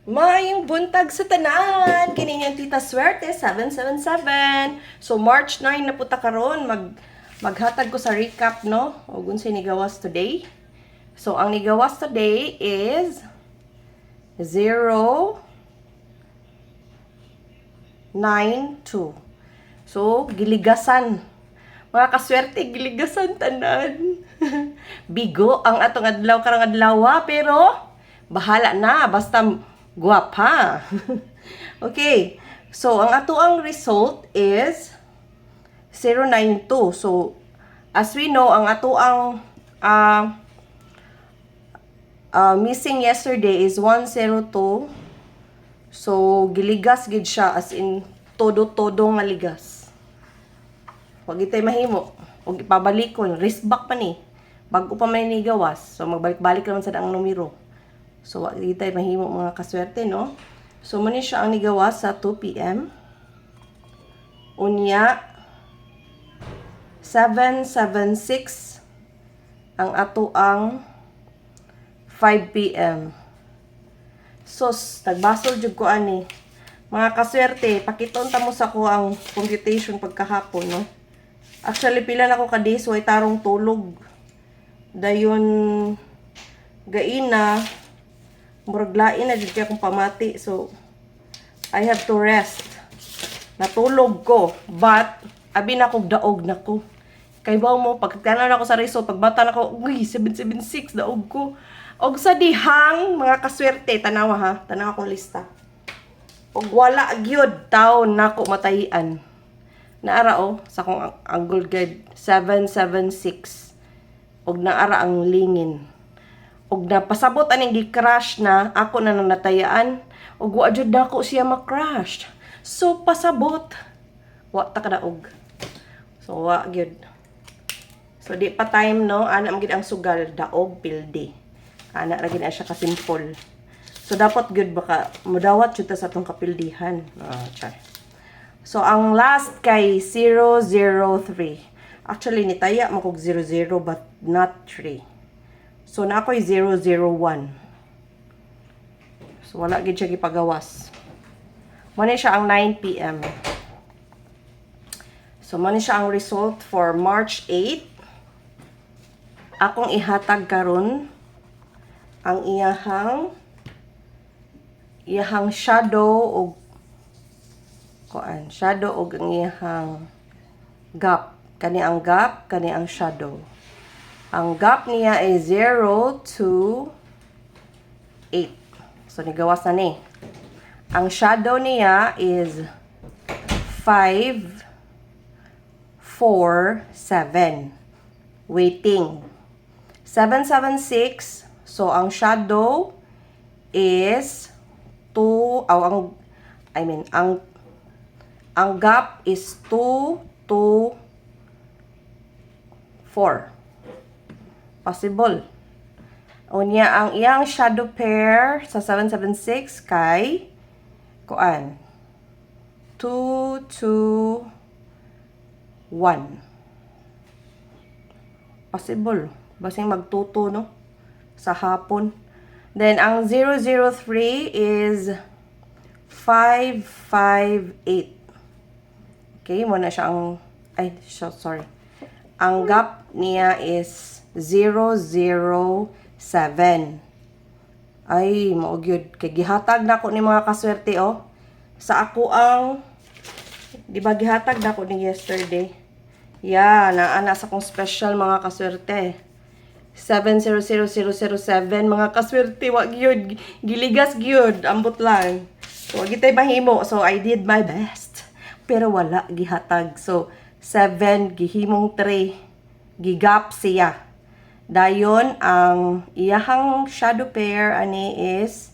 Maayong buntag sa tanan. Kini nga Tita Swerte 777. So March 9 na puta karon maghatag ko sa recap no. Og unsay nigawas today. So ang nigawas today is 092. So giligasan. Mga kaswerte giligasan tanan. Bigo ang atong adlaw karang adlaw pero bahala na basta guwapa. Okay. So, ang ato ang result is 092. So, as we know, ang ato ang missing yesterday is 102. So, giligas gid siya as in todo-todo nga ligas. Wag itay mahimo. Og ipabalikon, risk back pa ni. Bago pa man ni gawas. So, magbalik-balik naman sa daang numero. So, wag itay mahimo mga kaswerte, no? So, muna siya ang nigawas sa 2 p.m. Unya, 776 ang ato ang 5 p.m. Sos, nagbasol jud ko ani. Mga kaswerte, pakiton ta mo sa ko ang computation pagkahapon, no? Actually, pila na ko ka days, way tarong tulog. Dayon, gaina, muraglain na dito akong pamati. So, I have to rest. Natulog ko. But, abi na kong daog na ko. Kay ba mo, pagkatanan ako sa result, pagbata na ko, uy, 776, daog ko. Og sa dihang, mga kaswerte, tanawa ha, tanawa akong lista. Og wala gyud taon na ko matayian. Naara sa akong ang gold guide, 776. Og naara ang lingin. Og napasabot aning gi-crash na ako na nanatayaan og wa jud nako siya ma-crash. So pasabot wa ta kadaog. So wa gyud. So di pa time no ana man gid ang sugal daog pilde. Ana ra gid siya ka simple. So dapat gyud baka modawat jud ta sa atong kapildihan. Char. So ang last kay 003. Actually nitaya mo kog 00 but not 3. So, na ako'y 001. So, wala gid siya gipagawas. Muna siya ang 9 p.m. So, muna siya ang result for March 8. Akong ihatag karon ang iyahang shadow og ang iyahang gap. Kani ang gap, kani ang shadow. Ang gap niya ay 0 to 8. So, nigawas na ni. Ang shadow niya is 5, 4, 7. Waiting. 776. So, ang shadow is 2, ang gap is 2 to 4. Possible. Unya, ang iyang shadow pair sa 776 kay kuan 2, 2, 1. Possible. Basing magtuto, no? Sa hapon. Then, ang 003 is 5, 5, 8. Okay, muna siya ang sorry. Ang gap niya is 007. Ay, maugyod. Kay gihatag na ko ni mga kaswerte, oh. Sa ako ang, di ba gihatag na ko ni yesterday? Yeah, naana sa kong special mga kaswerte. 700007 mga kaswerte, wag gyud. Giligas gyud, ambot lang. So, wag itay mahimo. So, I did my best. Pero wala gihatag. So, 7, gihimong 3. Gigap siya. Dayon, ang iyahang shadow pair ani is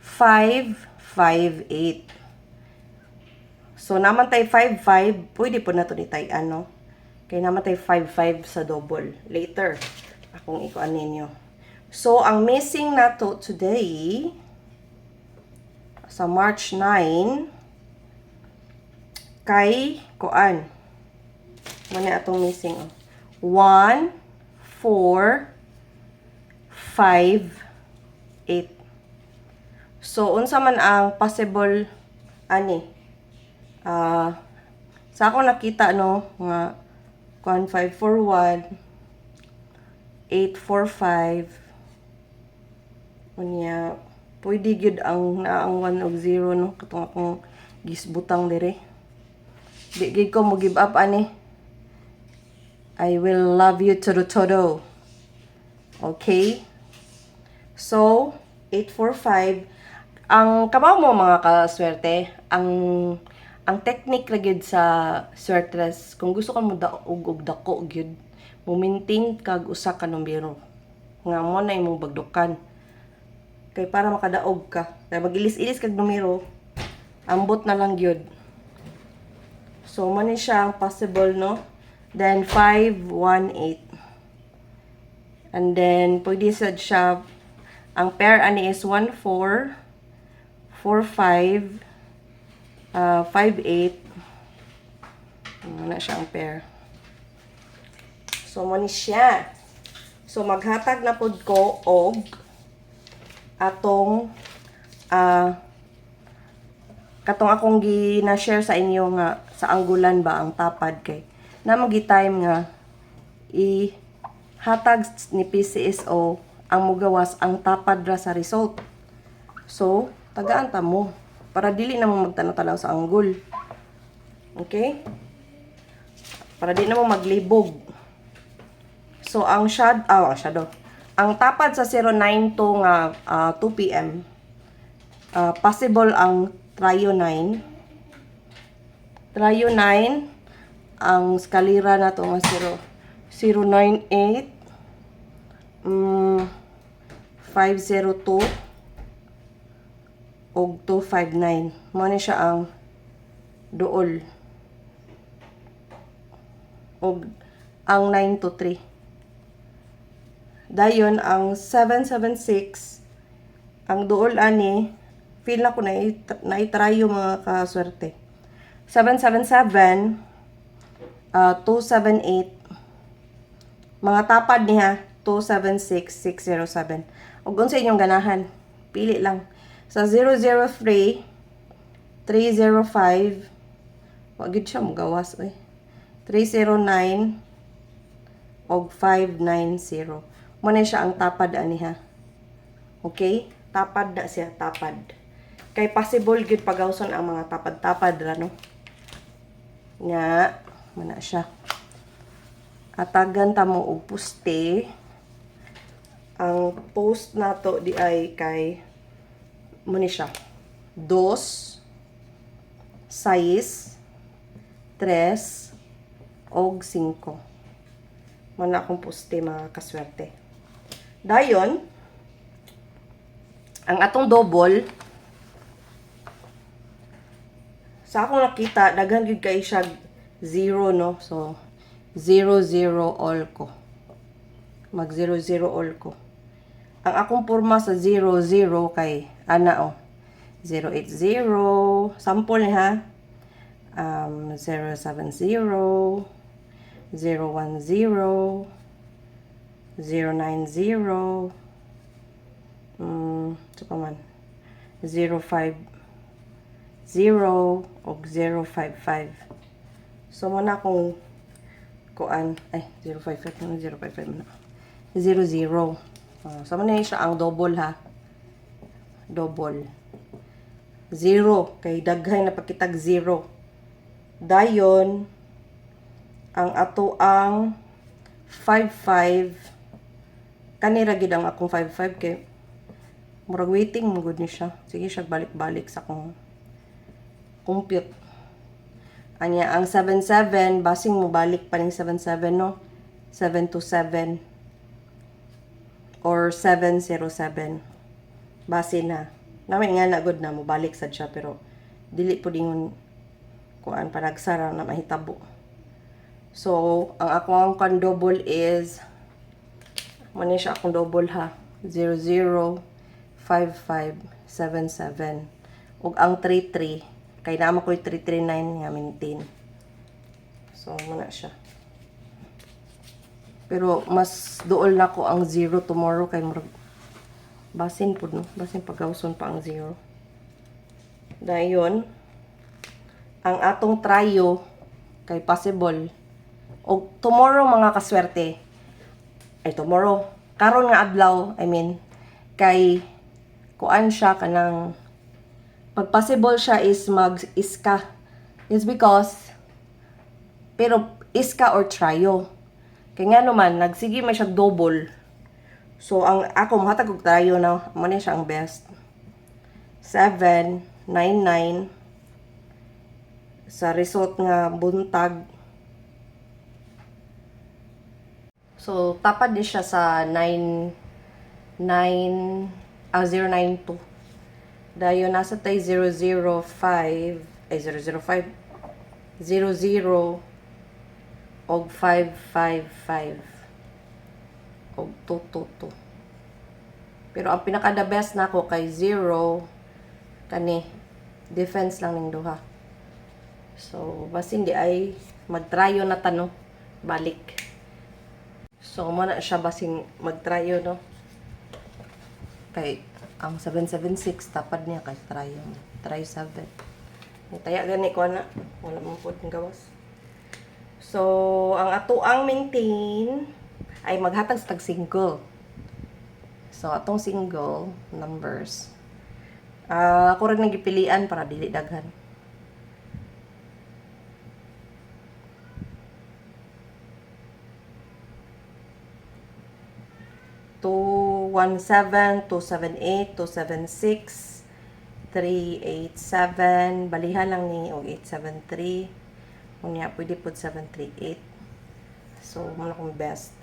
5, 5, 8. So, naman tayo 5, 5. Pwede po na ito ni tayo, ano? Kaya naman tayo 5, 5 sa double. Later, akong ikuan ninyo. So, ang missing na to today, sa March 9, kay kuan. Muna atong missing, 1, 4, 5, 8. So unsa man ang possible ani sa ako nakita no nga 1541 845 unya pwede gyud ang naang 1 og 0 no katong akong gisbutang dire. Di gid ko mo give up ani. I will love you todo todo. Okay? So, 845 ang kabaw mo mga kaswerte, ang technique ra gyud sa swertres kung gusto ka mo daog og dako gyud, muminting kag usa ka numero. Nga mo na imong bagdukan. Kay para makadaog ka, kay magilis-ilis kag numero, ambot na lang gyud. So, man siya ang possible, no? Then, 518. And then, pwede siya, ang pair ani is 14, 45, 58. Ano siya ang pair. So, man siya. So, maghatag na pod ko og atong katong akong gina-share sa inyo nga sa anggulan ba ang tapad kay na magi-time nga ihatag ni PCSO ang mugawas ang tapad ra sa result. So, tagaan ta mo para dili na mo magtanaw-tanaw sa anggul. Okay? Para di na mo maglibog. So, ang shadow. Ang tapad sa 092 nga 2 p.m. Possible ang Trio 9. Trio 9, ang skalira na to nga 098, 502, og 259. Mo ni siya ang duol. Og ang 923. Dayon ang 776, ang duol ani feel na ko na itry yung mga kaswerte. 777, 278, mga tapad niya, 276, 607. O kung sa inyong ganahan, pili lang. Sa 003, 305, wag yun siya magawas. 309, og 590. Muna siya ang tapad aniha. Okay? Tapad na siya, tapad. Kay possible gid pagawson ang mga tapad-tapad ra no. Nga, mana siya. Atagan ta mo og poste. Ang post nato di ay kay muni siya. 2 6 3 og 5. Mana akong poste mga kaswerte. Dayon, ang atong double sa akong nakita, daghan gyud kay siya 0 no. So 0 0 all ko. Mag 0 0 all ko. Ang akong porma sa 0 0 kay ana 080 sample ni ha. 070 010 090 ito pa man 050 o 055. So muna akong kuan 055 na 00. So muna siya ang double ha. Double 0 kay daghay na pagkitag 0. Dayon ang ato ang 55 kanira gid ang akong 55 kay murag waiting mo gud ni siya. Sige siya balik-balik sa akong compute. Anya ang 77 basing mo balik pa ning 77 no. 727 or 707. Base na. Namin nga na good na mo balik sad siya pero dili po dingon kuan panagsara na mahitabo. So, ang akong double is mani siya akong double ha. 005577. Ug ang 33 kay naman ko'y 339 nga maintain. So, muna siya. Pero mas duol na ko ang 0 tomorrow kay murag Basin po, no? Basin pagawson pa ang 0. Dayon, ang atong tryo kay possible. O tomorrow mga kaswerte. Ay tomorrow. Karon nga adlaw, I mean, kay kuan siya kanang pag possible siya is mag-iska. It's because pero iska or tryo. Kaya nga naman, nagsige man siya double. So, ang ako, mahatag og tryo na, muna siya ang best. 7, 9, 9. Sa result nga buntag. So, tapad din siya sa 092. Dayon, nasa tayo 005, ay 005, 00, og 555 og 222. Pero ang pinaka the best nako kay 0 kani defense lang ning duha. So basin di ay magtryo na tano balik. So mo na siya basin magtryo no. Kay ang 776 tapad niya kay tryo. Try 7. Taya gani ko na wala man pud gawas. So, ang ato ang maintain ay maghatag sa tag-single. So, atong single numbers. Ako rin nagipilian para dili daghan. Two, 1, 7, 2, 7, 8, 2, 7, 6, 3, 8, 7. Balihan lang ni og 8, 7, 3. Unya, pwede po 738. So, muna kong best.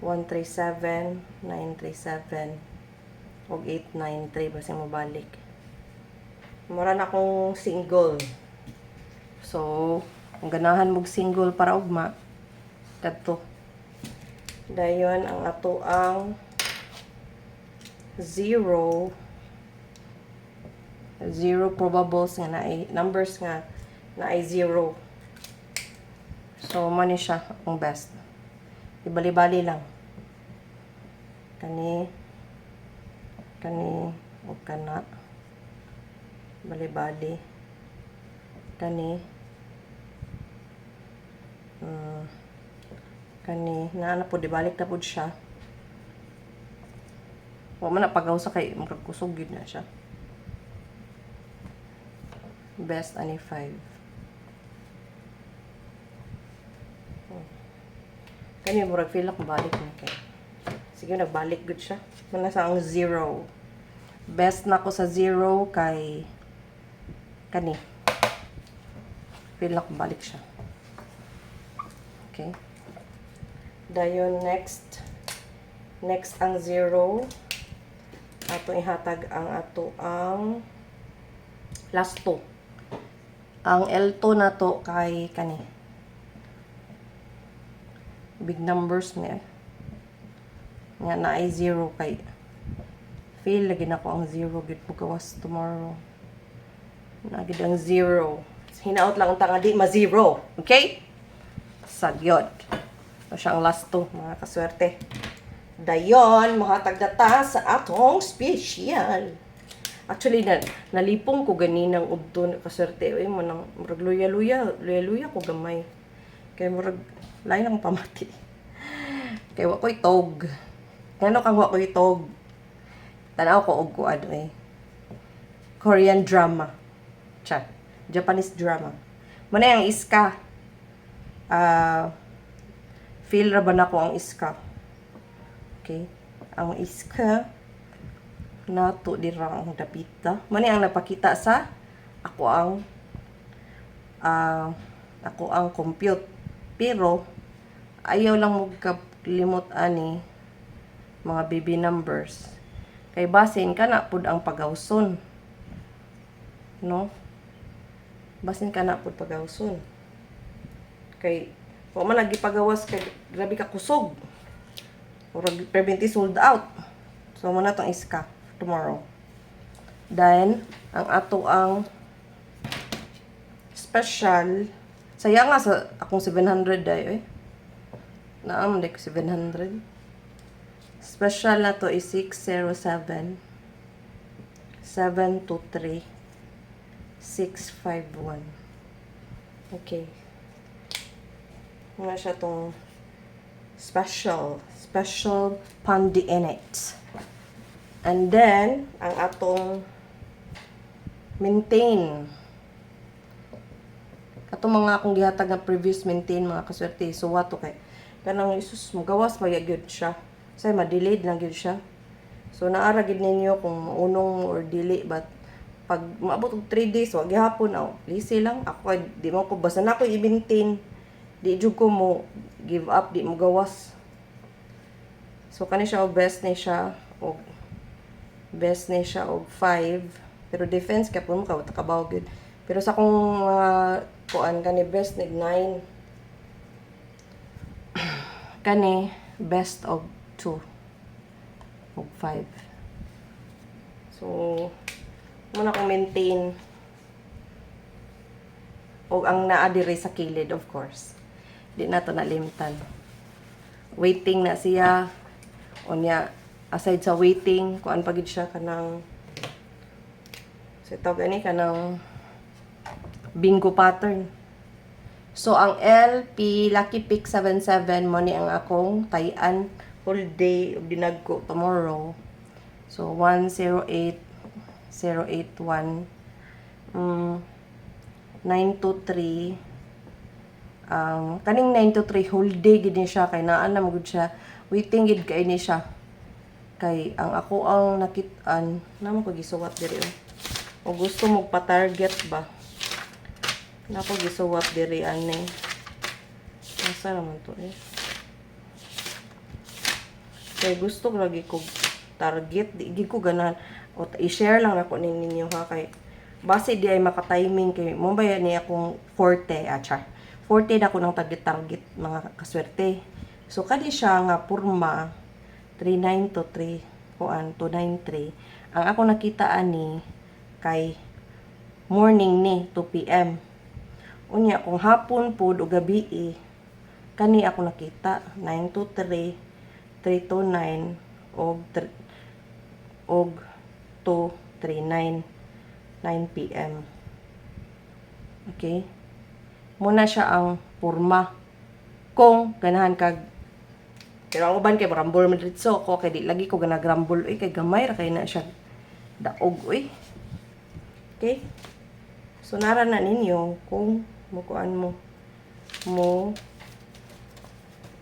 137, 937, o 893. Basta mo balik. Mura na akong single. So, kung ganahan mong single para ugma, kadto. Dayon, ang ato ang 0 probables nga na ay, numbers nga na ay 0. So, mani siya ang best. Ibali-bali lang. Kani, o kana. Bali-bali. Kani. Kani. Na po, dibalik na po siya. Huwag man na pag-awsa kay magkakusog yun na siya. Best ani 5. Kani murag feel ako balik na kay. Sige nagbalik good siya. Muna sa ang 0. Best na ko sa 0 kay kani. Feel ako balik siya. Okay. Dayon next. Next ang 0. Ato ihatag ang ato ang last 2. Ang L2 na to kay kani. Big numbers niya. Nga na ay 0 kay fail lagi na ko ang 0 gid bukawas tomorrow. Nagid ang 0. Hinaot lang ang tanga di ma 0. Okay? Sagyod. So siya ang last 2 mga kaswerte. Dayon mahatag data sa atong special. Actually nalipong ko ganinang udto kaswerte ay mo nang murag luya ko gamay. Kay murag lain ang pamati. Kay wa ko'y tog. Ngano kang wa ko'y tog? Tanaw ko og kuad eh. Korean drama. Chat. Japanese drama. Muna ang iska. Feel ra ba na ko ang iska? Okay. Ang iska nato dira ang dapita. Muna ang napakita sa ako ang compute. Pero ayaw lang mo kalimot ani mga baby numbers. Kay basin kana pud ang pagawson. No? Basin kana pud pagawson. Kay wa man nagipagawas kay grabe ka kusog. Murag permanently sold out. So mo na tong iska tomorrow. Then ang ato ang special saya nga sa akong 700 day eh. Naam like 700. Special na to is 607 723 651. Okay. Nga siya tong special pandiinit. And then, ang atong maintain. Katong mga akong gihatag nga previous maintain mga kaswerte. So, wato kay kanang isus magawas magyud siya. Say ma-delayed lang gyud siya. So, naara gid ninyo kung unong or dili, but pag maabot og 3 days, wag gihapon aw. Lisi lang ako, di mo ko basta na ko i-maintain. Di jud ko mo give up, di mo gawas. So, kani siya og best ni siya og 5, pero defense kay pud mo kabaw gud. Pero sa kung mga kuan kani best ni 9. Kani best of 2 og 5. So, muna kong maintain. O ang naa diri sa kilid, of course. Di na to nalimtan. Waiting na siya. O niya, aside sa waiting, kuan pagid siya kanang so ito gani kanang bingo pattern. So, ang LP Lucky Pick 77 mo ni ang akong tayan whole day of dinagko tomorrow. So, 108, 081, 923, kaning 923 whole day gid ni siya, kay naa na magud siya. Waiting gid kay ni siya. Kay, ang ako ang nakit-an, naman ko gisuwat diri. O gusto mo pa-target ba? Nako gisuwat diri ani. Asa naman to eh. Kay gusto ko lagi ko target, di ko ganan o i-share lang ako ninyo ha, kay base di ay maka-timing kay mo ba ni akong forte forte na ko ng target mga kaswerte. So kadi siya nga purma 3923 kuan 293. Ang ako nakita ani kay morning ni 2 PM. Unya kung hapon pud o gabi kani ako nakita 923 329 og 239 9 PM. Okay? Muna siya ang purma. Kung ganahan kag pero ang uban kay rambol man dito ko kay di lagi ko ganagrambol kay gamay ra kay na siya daog Okay? So nara na ninyo kung mukuan mo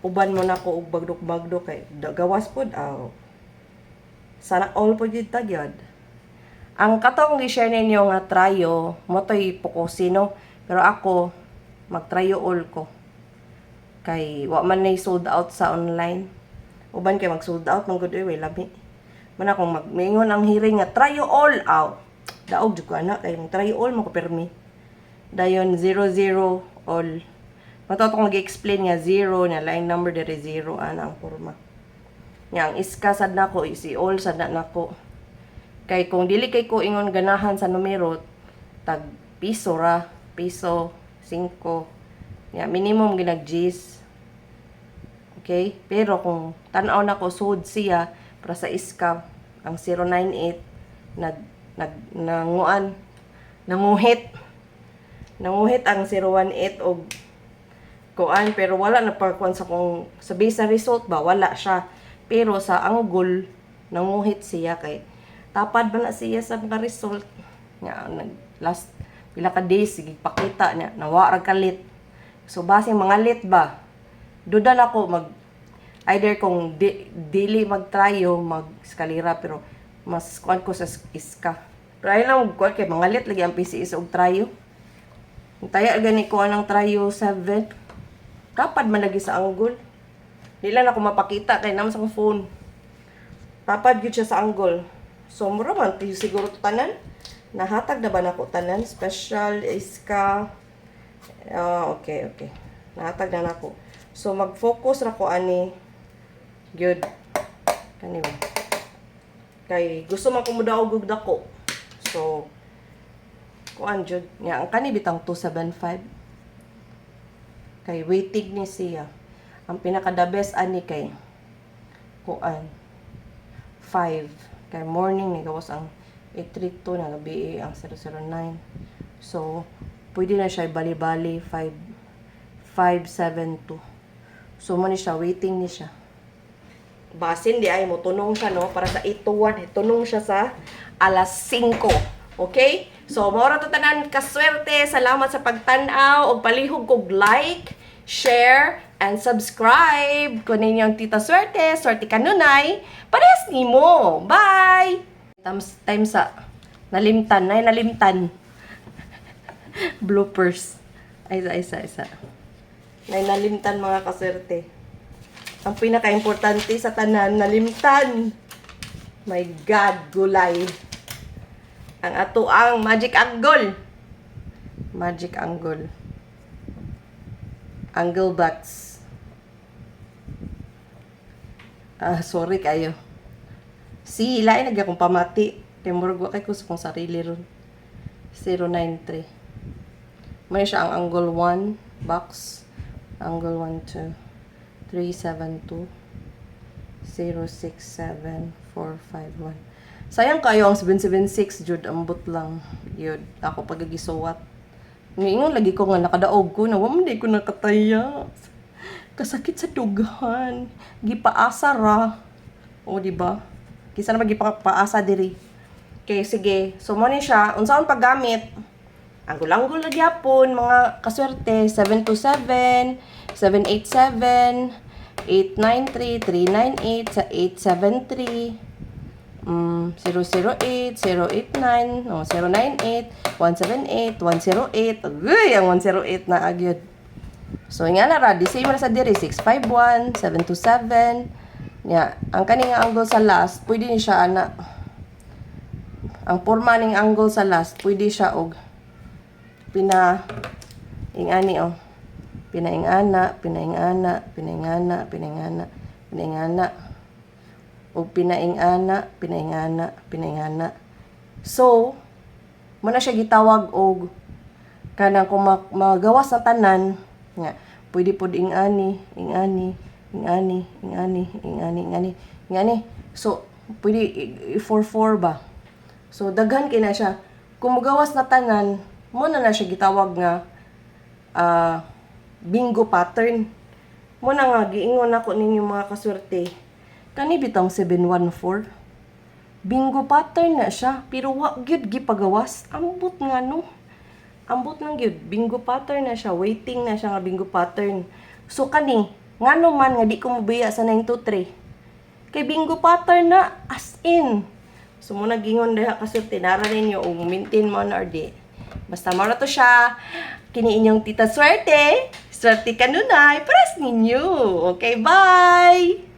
uban mo na ko og bagdok kay gawas pod sana all po yun tagyod. Ang katong gi-share ninyo nga trayo, mo to'y pukosino. Pero ako, mag-trayo all ko. Kay, wa man na sold out sa online. Uban kay mag-sold out, ng good way, labi. Man akong magmingon ang hearing nga, trayo all out. Daog jud ko anak, kay trayo all mo ko permi. Dayon, 00 all. Matato kong nag-explain nga 0, nga line number dere 0, ana ang forma. Yang iska sad nako isi all sad nako. Kay kung dili kay ko ingon ganahan sa numero tag piso ra, piso 5. Ya minimum ginag Gs. Okay? Pero kung tan-aw nako sud siya para sa iska ang 098 nanguhit ang 018 og kuan pero wala na parkuan sa kung sa base sa result ba wala siya. Pero sa anggol, nanguhit siya kay tapad ba na siya sa mga result. Nga, last pila ka days, sige pakita niya, nawarag ka lit. So, basing mga lit ba? Duda na ko either kung dili mag-tryo, mag-skalira, pero mas kuan ko sa iska. Pero ayun lang, kuan kay mga lit lagi ang PCS og tryo. Taya gani ko anang tryo 7. Kapad man lagi sa anggol. Dila na ako mapakita kay naman sa phone. Papad gyud siya sa angle. So mura man siguro tanan. Nahatag na ba nako tanan? Special iska. Okay. Nahatag na nako. So mag-focus ra ko ani gyud kani ba. Kay gusto man ko mudaog og dako. So kuan jud nya ang kani bitang 275. Kay waiting ni siya. Ang pinaka the best ani kay kuan 5. Kay morning ni gawas ang 832 na gabi ang 009. So, pwede na siya bali-bali 572. So, mo ni siya, waiting ni siya. Basin di ay mo tunong siya no para sa 821. Tunong siya sa alas 5. Okay? So, mora to tanan kaswerte. Salamat sa pagtanaw og palihog kog like, share, and subscribe. Kunin yung Tita Swerte, Swerte Kanunay. Parehas nimo. Bye! Time sa nalimtan. Ay, nalimtan. Bloopers. Isa. Nay nalimtan mga kaswerte. Ang pinaka-importante sa tanan, nalimtan. My God, gulay. Ang ato ang magic angle. Magic angle. Angle bats. Sorry kayo. Si ilain lagi akong pamati. Kaya murag kay ko sa kong sarili ron. 093. May siya ang angle 1 box. Angle 1, 2. 372 067 451. Sayang kayo ang 776 jud ambot lang yun ako pagagisuwat. Ngayon lagi ko nga nakadaog ko na wa man di ko nakataya. Kasakit sa dughan. Gipaasa ra. O di ba? Kisa na magipaasa diri. Okay, sige. So mo ni siya unsaon paggamit? Anggul-anggul na gyapon mga kaswerte 727 787 893 398 sa 873 008 089 no 098 178 108 uy ang 108 na agyod. So nga na ra di same ra sa diri 651 727 nya ang kaning angle sa last pwede ni siya ana ang porma ning angle sa last pwede siya og ingani pinaingana o pinaingana. So, muna siya gitawag og kanang kung magawas na tanan nga pwede pod ingani. So, pwede i-4-4 ba? So, daghan kay na siya. Kung magawas na tanan, muna na siya gitawag nga bingo pattern. Muna nga, giingon ako ninyo mga kaswerte. Kani bitang 714. Bingo pattern na siya. Pero wag gyud gipagawas. Ambot nga no. Ambot lang gyud. Bingo pattern na siya. Waiting na siya nga bingo pattern. So kani, nga no man nga di ko mabiya sa 923. Kay bingo pattern na as in. So muna gingon diha kaswerte. Nara ninyo o maintain mo na or di. Basta mara to siya. Kini inyong Tita Swerte. Swerte Kanunay. Paras ninyo. Okay, bye!